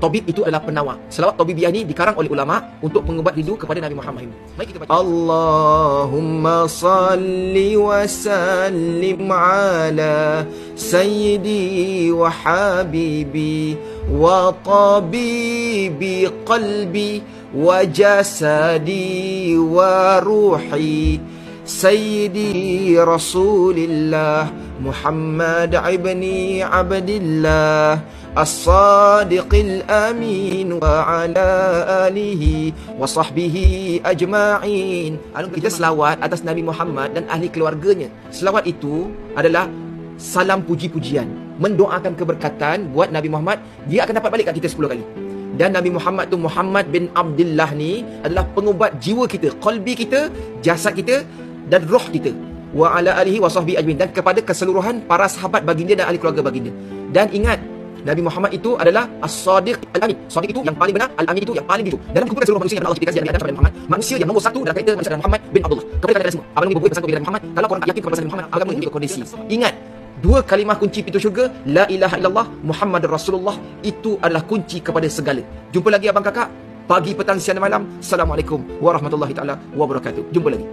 Tabib itu adalah penawar. Selawat tabibiyah ni dikarang oleh ulama untuk mengubat rindu kepada Nabi Muhammad. Mari kita baca. Allahumma salli wa sallim ala sayyidi wa habibi wa tabibi qalbi wa jasadi wa ruhi sayyidi Rasulillah Muhammad ibni Abdillah as-sadiqil amin wa ala alihi wa sahbihi ajma'in. Kita selawat atas Nabi Muhammad dan ahli keluarganya. Selawat itu adalah salam puji-pujian, mendoakan keberkatan buat Nabi Muhammad. Dia akan dapat balik kat kita 10 kali. Dan Nabi Muhammad tu, Muhammad bin Abdullah ni adalah pengubat jiwa kita, qalbi kita, jasad kita dan roh kita. Wa ala alihi wa sahbihi ajma'in, dan kepada keseluruhan para sahabat baginda dan ahli keluarga baginda. Dan ingat, Nabi Muhammad itu adalah as-sadiq al-amin. Sadiq itu yang paling benar, al-amin itu yang paling jujur. Dalam kumpulan seluruh manusia yang Allah ciptakan Nabi Adam sampai Muhammad, manusia yang nombor 1 dalam kaitan manusia adalah Muhammad bin Abdullah. Kepada kalian semua, abang ni berbuat pesan kepada Nabi Muhammad. Kalau korang tak yakin kepada pesan Muhammad, agama ini berkondisi. Ingat, 2 kalimah kunci pintu syurga, la ilaha illallah Muhammadur Rasulullah, itu adalah kunci kepada segala. Jumpa lagi abang kakak pagi, petang, siang dan malam. Assalamualaikum warahmatullahi taala wabarakatuh. Jumpa lagi.